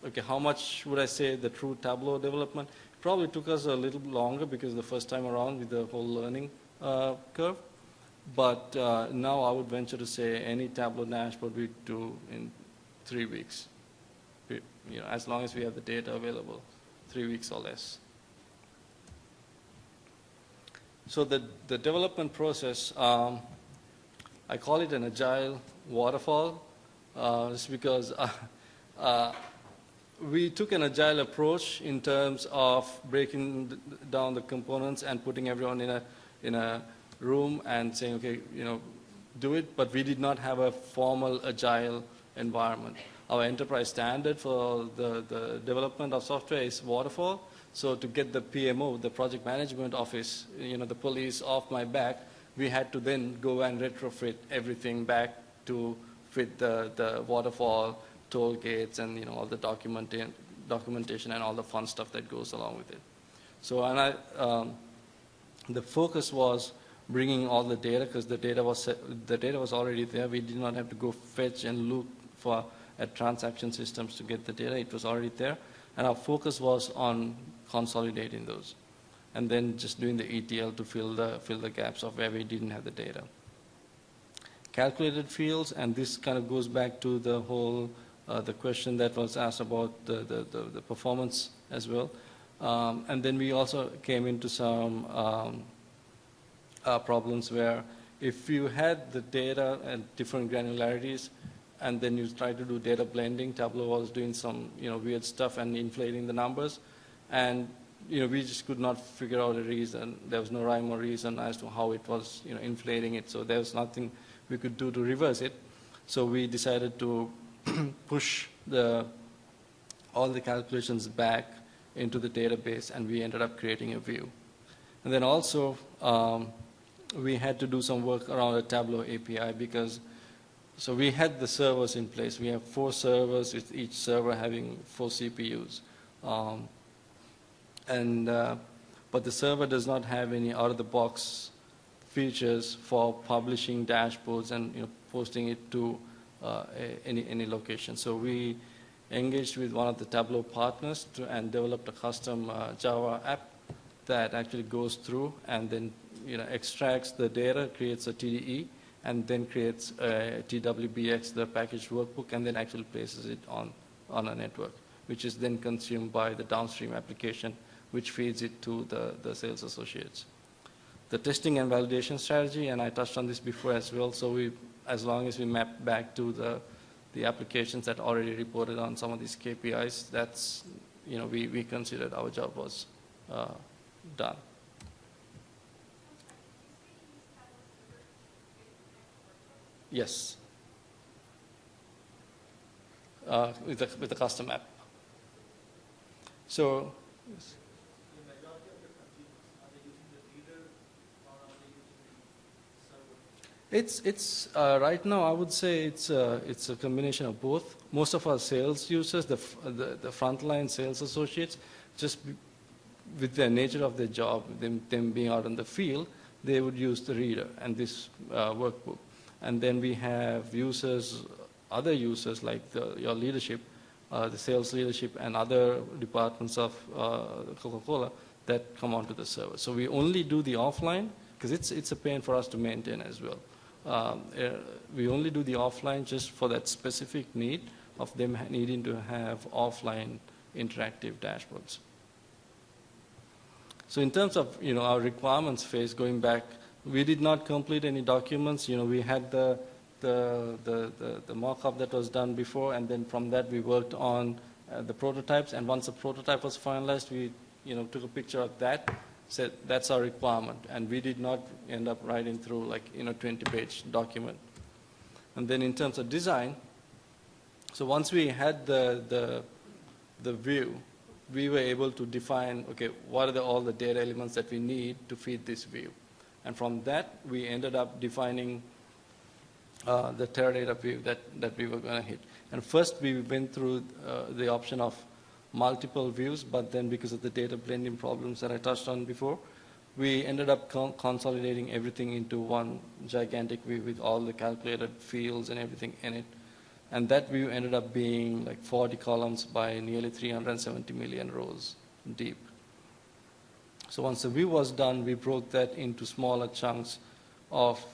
okay, how much would I say the true Tableau development? It probably took us a little longer because the first time around with the whole learning curve. But now I would venture to say any Tableau dashboard we do in 3 weeks. As long as we have the data available, 3 weeks or less. So the development process, I call it an Agile waterfall, just because we took an Agile approach in terms of breaking down the components and putting everyone in a room and saying, okay, do it, but we did not have a formal Agile environment. Our enterprise standard for the development of software is waterfall. So to get the PMO, the project management office, the police off my back, we had to then go and retrofit everything back to fit the waterfall, toll gates, and all the documentation and all the fun stuff that goes along with it. So the focus was bringing all the data, because the data was already there. We did not have to go fetch and look at transaction systems to get the data. It was already there, and our focus was on consolidating those. and then just doing the ETL to fill the gaps of where we didn't have the data. Calculated fields, and this kind of goes back to the whole the question that was asked about the performance as well. And then we also came into some problems where if you had the data at different granularities and then you try to do data blending, Tableau was doing some weird stuff and inflating the numbers, and we just could not figure out a reason. There was no rhyme or reason as to how it was inflating it, so there was nothing we could do to reverse it. So we decided to push all the calculations back into the database, and we ended up creating a view. And then also we had to do some work around a Tableau API because so we had the servers in place. We have 4 servers with each server having 4 CPUs. But the server does not have any out-of-the-box features for publishing dashboards and posting it to any location. So we engaged with one of the Tableau partners and developed a custom Java app that actually goes through and then extracts the data, creates a TDE, and then creates a TWBX, the packaged workbook, and then actually places it on a network, which is then consumed by the downstream application, which feeds it to the sales associates. The testing and validation strategy, and I touched on this before as well, so as long as we map back to the applications that already reported on some of these KPIs, that's, we considered our job was done. Yes. With the custom app. So, The majority of your consumers, are they using the reader or are they using the server? it's right now I would say it's a combination of both. Most of our sales users, the frontline sales associates, just with the nature of their job, them being out in the field, they would use the reader and this workbook. And then we have users, other users like your leadership, the sales leadership and other departments of Coca-Cola that come onto the server. So we only do the offline because it's a pain for us to maintain as well. We only do the offline just for that specific need of them needing to have offline interactive dashboards. So in terms of our requirements phase, going back, we did not complete any documents. We had the mock-up that was done before, and then from that we worked on the prototypes. And once the prototype was finalized, we took a picture of that, said that's our requirement, and we did not end up writing through like 20-page document. And then in terms of design, so once we had the view, we were able to define, okay, what are all the data elements that we need to feed this view. And from that, we ended up defining the Teradata view that we were going to hit. And first, we went through the option of multiple views, but then because of the data blending problems that I touched on before, we ended up consolidating everything into one gigantic view with all the calculated fields and everything in it. And that view ended up being like 40 columns by nearly 370 million rows deep. So once the view was done, we broke that into smaller chunks of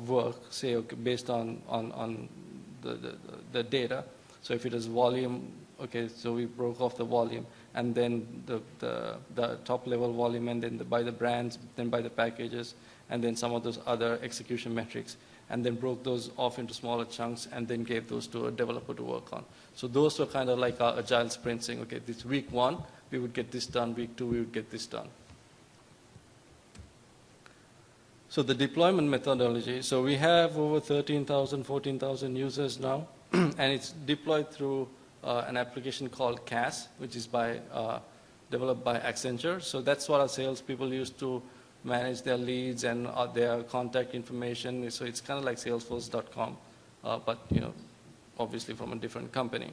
work, say, okay, based on the data. So if it is volume, okay, so we broke off the volume, and then the top level volume, and then by the brands, then by the packages, and then some of those other execution metrics, and then broke those off into smaller chunks, and then gave those to a developer to work on. So those were kind of like our agile sprint, saying, okay, this week 1, we would get this done, week 2, we would get this done. So the deployment methodology, so we have over 13,000, 14,000 users now, and it's deployed through an application called CAS, which is developed by Accenture. So that's what our salespeople use to manage their leads and their contact information. So it's kind of like Salesforce.com, but obviously from a different company.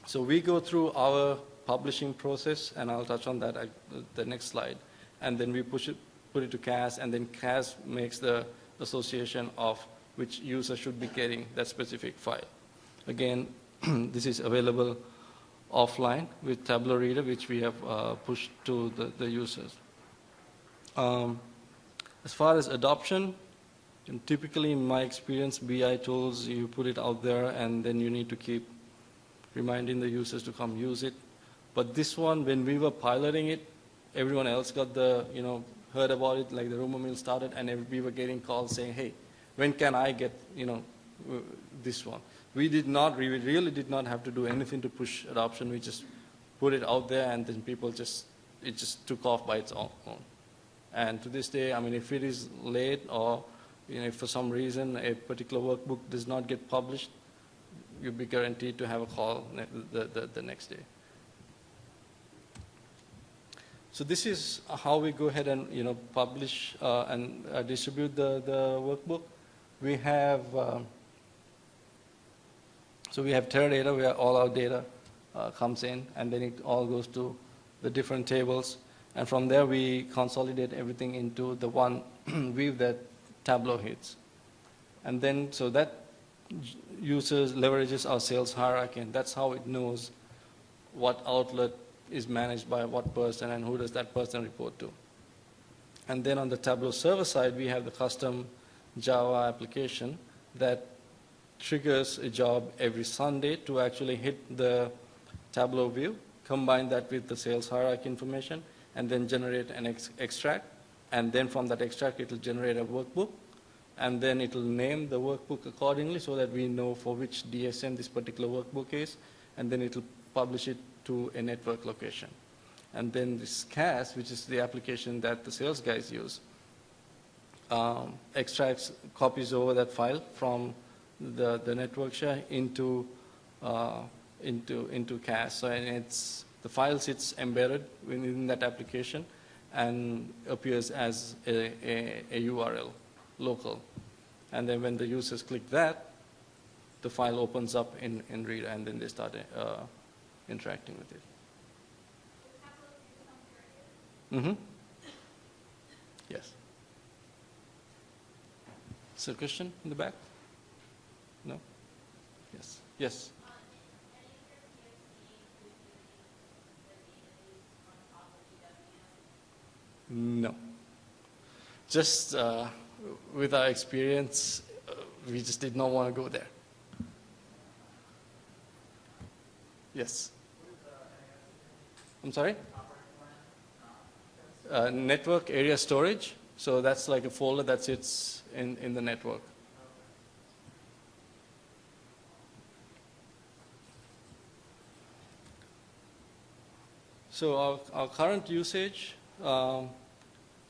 So we go through our publishing process, and I'll touch on that at the next slide, and then we put it to CAS, and then CAS makes the association of which user should be getting that specific file. Again, this is available offline with Tableau Reader, which we have pushed to the users. As far as adoption, typically in my experience, BI tools, you put it out there and then you need to keep reminding the users to come use it. But this one, when we were piloting it, everyone else got heard about it, like the rumor mill started, and we were getting calls saying, hey, when can I get, this one? We really did not have to do anything to push adoption. We just put it out there, and then it just took off by its own. And to this day, I mean, if it is late or, if for some reason a particular workbook does not get published, you'll be guaranteed to have a call the next day. So this is how we go ahead and publish and distribute the workbook. We have Teradata where all our data comes in, and then it all goes to the different tables, and from there we consolidate everything into the one view that Tableau hits, and then so that leverages our sales hierarchy, and that's how it knows what outlet is managed by what person and who does that person report to. And then on the Tableau server side, we have the custom Java application that triggers a job every Sunday to actually hit the Tableau view, combine that with the sales hierarchy information, and then generate an extract. And then from that extract, it will generate a workbook. And then it will name the workbook accordingly so that we know for which DSM this particular workbook is. And then it will publish it to a network location. And then this CAS, which is the application that the sales guys use, extracts, copies over that file from the network share into CAS. So and the file sits embedded within that application and appears as a URL, local. And then when the users click that, the file opens up in Reader, and then they start interacting with it. Mm-hmm. Yes. Is there a question in the back? No? Yes. Yes. No. Just with our experience, we just did not want to go there. Yes. I'm sorry? Network area storage. So that's like a folder that sits in the network. So our current usage,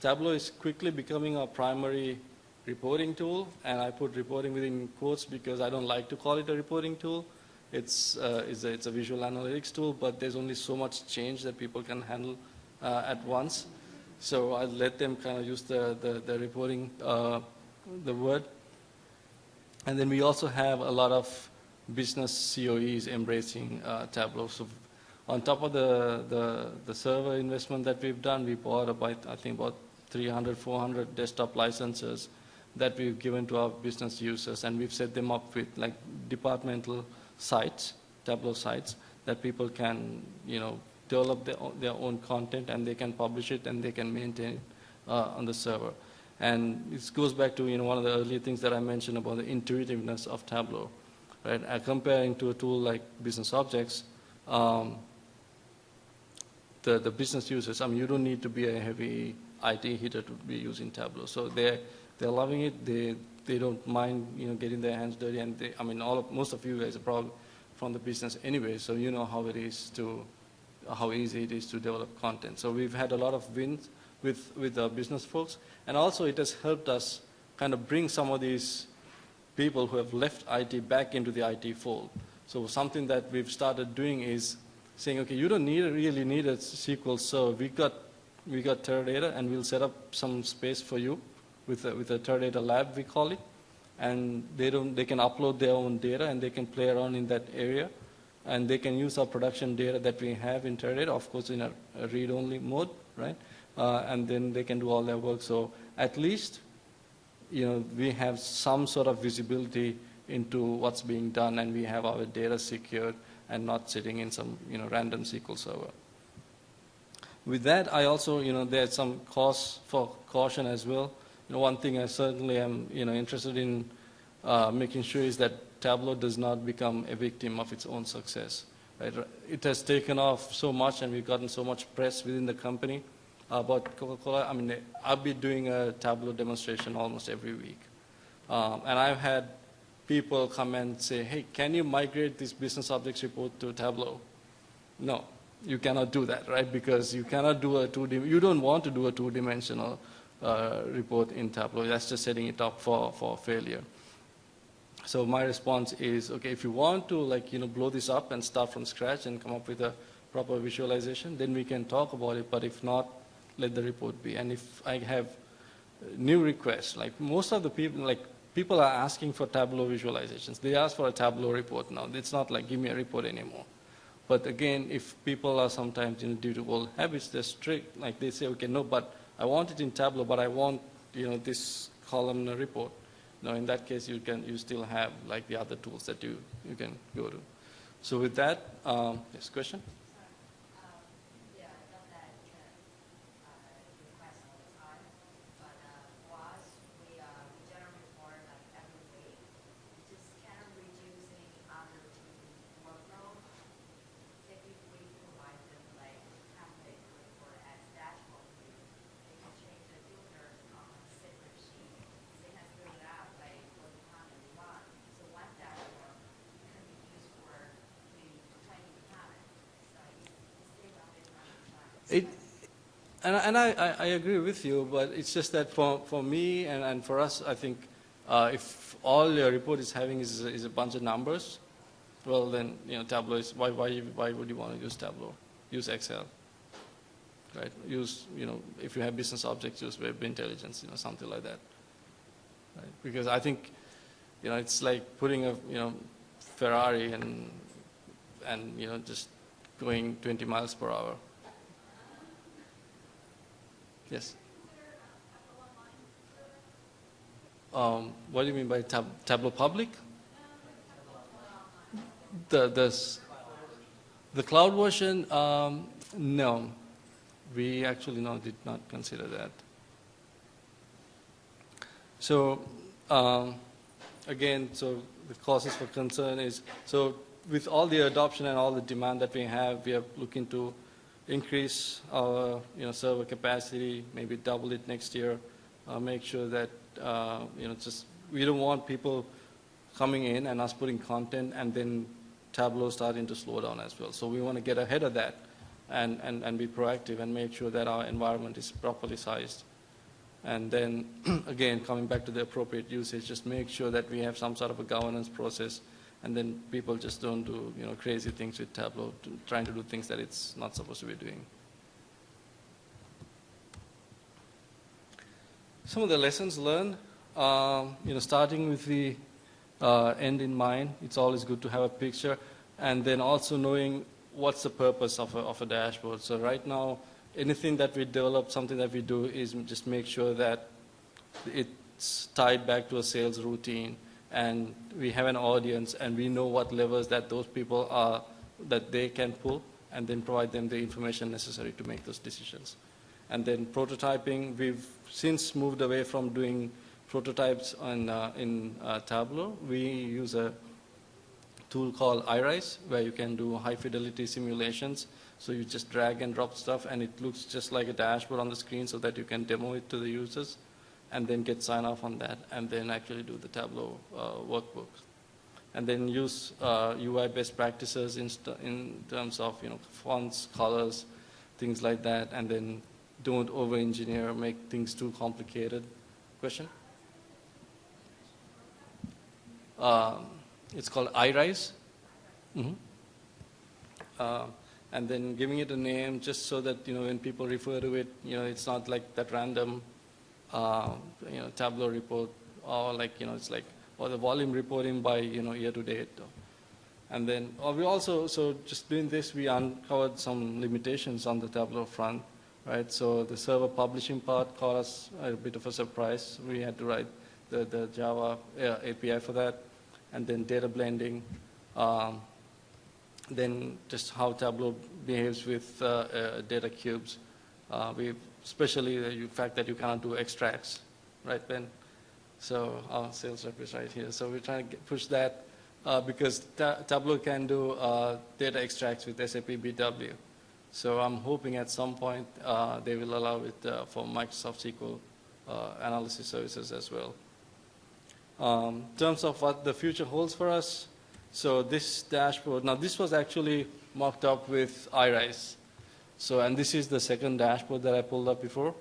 Tableau is quickly becoming our primary reporting tool, and I put reporting within quotes because I don't like to call it a reporting tool. It's a visual analytics tool, but there's only so much change that people can handle at once. So I let them kind of use the reporting, the word. And then we also have a lot of business COEs embracing Tableau. So on top of the server investment that we've done, we bought I think about 300, 400 desktop licenses that we've given to our business users, and we've set them up with like departmental sites, Tableau sites, that people can, develop their own content, and they can publish it and they can maintain it on the server. And this goes back to one of the earlier things that I mentioned about the intuitiveness of Tableau, right? Comparing to a tool like Business Objects, the business users, you don't need to be a heavy IT hitter to be using Tableau. So they're loving it. They don't mind getting their hands dirty, and most of you guys are probably from the business anyway, so you know how easy it is to develop content. So we've had a lot of wins with our business folks, and also it has helped us kind of bring some of these people who have left IT back into the IT fold. So something that we've started doing is saying, okay, you don't really need a SQL server. We got Teradata, and we'll set up some space for you with a Teradata lab, we call it, and they can upload their own data, and they can play around in that area, and they can use our production data that we have in Teradata, of course in a read-only mode, right? And then they can do all their work. So at least we have some sort of visibility into what's being done, and we have our data secured and not sitting in some random SQL server. With that, I also, there's some cause for caution as well. One thing I certainly am, interested in making sure is that Tableau does not become a victim of its own success. Right? It has taken off so much, and we've gotten so much press within the company about Coca-Cola. I mean, I'll be doing a Tableau demonstration almost every week. And I've had people come and say, hey, can you migrate this business objects report to Tableau? No, you cannot do that, right? Because you cannot do you don't want to do a two-dimensional report in Tableau. That's just setting it up for failure. So my response is, okay, if you want to blow this up and start from scratch and come up with a proper visualization, then we can talk about it. But if not, let the report be. And if I have new requests, like most of the people are asking for Tableau visualizations. They ask for a Tableau report now. It's not like give me a report anymore. But again, if people are sometimes due to old habits, they're strict. Like they say, okay, no, but I want it in Tableau, but I want this columnar report. In that case, you still have like the other tools that you can go to. So with that, yes, question? Yeah, I know that you can request all the time, but for us, we generate report like every week. Just kind of reducing other team workload. If we provide them like template report as dashboard view, they can change the filters on a separate sheet. They can fill it out like for the time they want. So one dashboard can be used for the 20 departments. So it's still on this time. And I agree with you, but it's just that for me and for us, I think if all your report is having is a bunch of numbers, well then Tableau is why would you want to use Tableau? Use Excel, right? Use if you have business objects, use web intelligence, something like that, right? Because I think it's like putting a Ferrari and just going 20 miles per hour. Yes. What do you mean by Tableau Public? The cloud version? No, we actually did not consider that. So again, so the causes for concern is with all the adoption and all the demand that we have, we are looking to increase our server capacity, maybe double it next year. Make sure that we don't want people coming in and us putting content and then Tableau starting to slow down as well. So we want to get ahead of that and be proactive and make sure that our environment is properly sized. And then again, coming back to the appropriate usage, just make sure that we have some sort of a governance process. And then people just don't do crazy things with Tableau, trying to do things that it's not supposed to be doing. Some of the lessons learned, starting with the end in mind. It's always good to have a picture, and then also knowing what's the purpose of a dashboard. So right now, anything that we develop, something that we do, is just make sure that it's tied back to a sales routine. And we have an audience, and we know what levers that those people are, that they can pull, and then provide them the information necessary to make those decisions. And then prototyping, we've since moved away from doing prototypes in Tableau. We use a tool called iRise, where you can do high-fidelity simulations. So you just drag and drop stuff, and it looks just like a dashboard on the screen so that you can demo it to the users, and then get sign-off on that, and then actually do the Tableau workbook. And then use UI best practices in terms of fonts, colors, things like that, and then don't over-engineer, make things too complicated. Question? It's called iRise. And then giving it a name just so that when people refer to it, it's not like that random Tableau report, or it's like, or the volume reporting by year to date. And then we also, so just doing this, we uncovered some limitations on the Tableau front, right? So the server publishing part caught us a bit of a surprise. We had to write the Java API for that, and then data blending, then just how Tableau behaves with data cubes. Especially the fact that you cannot do extracts, right, Ben? So our sales rep is right here. So we're trying to push that because Tableau can do data extracts with SAP BW. So I'm hoping at some point they will allow it for Microsoft SQL analysis services as well. In terms of what the future holds for us, so this dashboard, now this was actually mocked up with iRise. So, and this is the second dashboard that I pulled up before.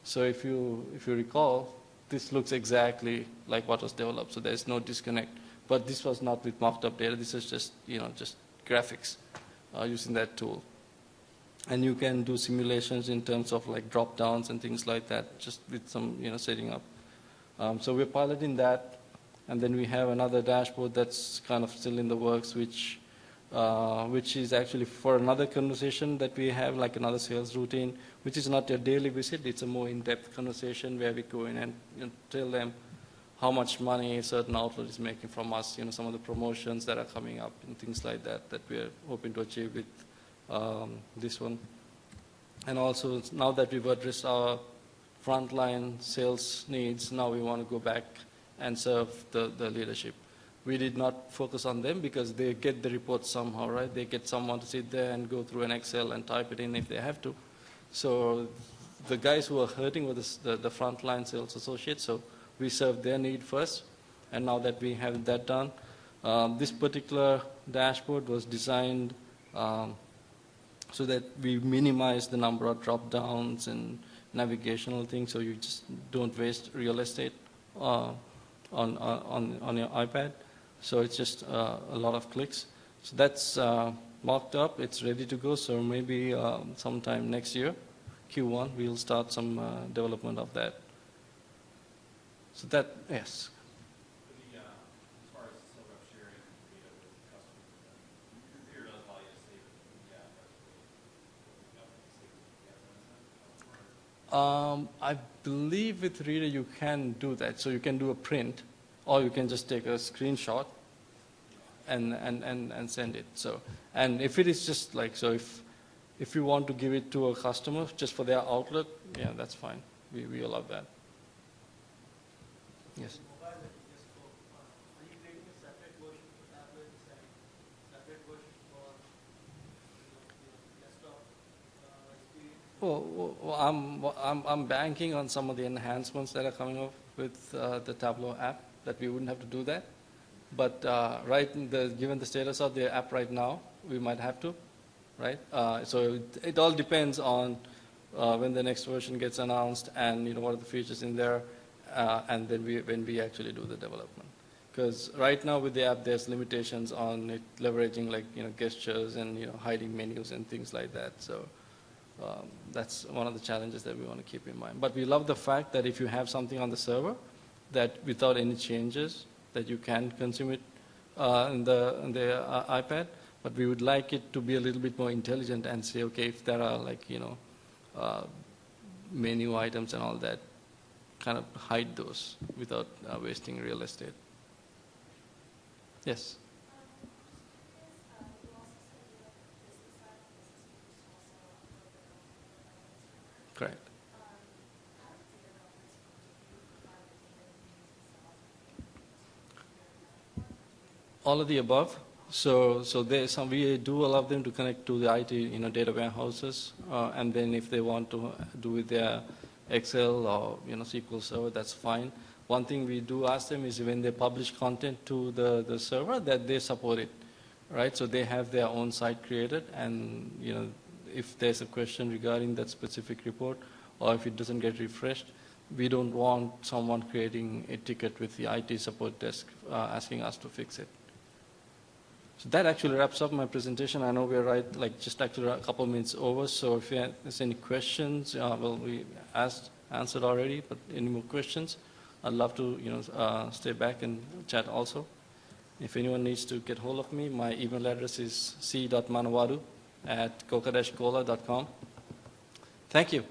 So if you recall, this looks exactly like what was developed. So there's no disconnect. But this was not with mocked up data. This is just, just graphics using that tool. And you can do simulations in terms of like drop downs and things like that, just with some, setting up. So we're piloting that. And then we have another dashboard that's kind of still in the works, which is actually for another conversation that we have, like another sales routine, which is not a daily visit. It's a more in-depth conversation where we go in and tell them how much money a certain outlet is making from us, some of the promotions that are coming up and things like that that we're hoping to achieve with this one. And also, now that we've addressed our frontline sales needs, now we want to go back and serve the leadership. We did not focus on them because they get the reports somehow, right? They get someone to sit there and go through an Excel and type it in if they have to. So the guys who are hurting were the frontline sales associates, so we served their need first. And now that we have that done, this particular dashboard was designed so that we minimize the number of drop downs and navigational things, so you just don't waste real estate on your iPad. So it's just a lot of clicks. So that's mocked up. It's ready to go. So maybe sometime next year, Q1, we'll start some development of that. So that, yes. As far as sales rep sharing data with customers, your computer does allow you to save it in the app, I believe with Reader you can do that. So you can do a print, or you can just take a screenshot and send it. So, and if it is just like, so if you want to give it to a customer just for their outlook, yeah, that's fine. We allow that. Yes. Mobile that you just spoke, are you creating a separate version for tablets and separate version for desktop experience? Well, I'm banking on some of the enhancements that are coming up with the Tableau app, that we wouldn't have to do that. But given the status of the app right now, we might have to, right? So it all depends on when the next version gets announced and what are the features in there, and then when we actually do the development. Because right now with the app, there's limitations on it leveraging like gestures and hiding menus and things like that. So that's one of the challenges that we want to keep in mind. But we love the fact that if you have something on the server, that without any changes, that you can consume it in the iPad. But we would like it to be a little bit more intelligent and say, okay, if there are like menu items and all that, kind of hide those without wasting real estate. Yes. Correct. All of the above. So we do allow them to connect to the IT data warehouses, and then if they want to do with their Excel or SQL Server, that's fine. One thing we do ask them is when they publish content to the server, that they support it, right? So they have their own site created, and if there's a question regarding that specific report, or if it doesn't get refreshed, we don't want someone creating a ticket with the IT support desk asking us to fix it. So that actually wraps up my presentation. I know we're just actually a couple minutes over. So if there's any questions, we answered already, but any more questions, I'd love to stay back and chat also. If anyone needs to get hold of me, my email address is c.manawadu@coca-cola.com. Thank you.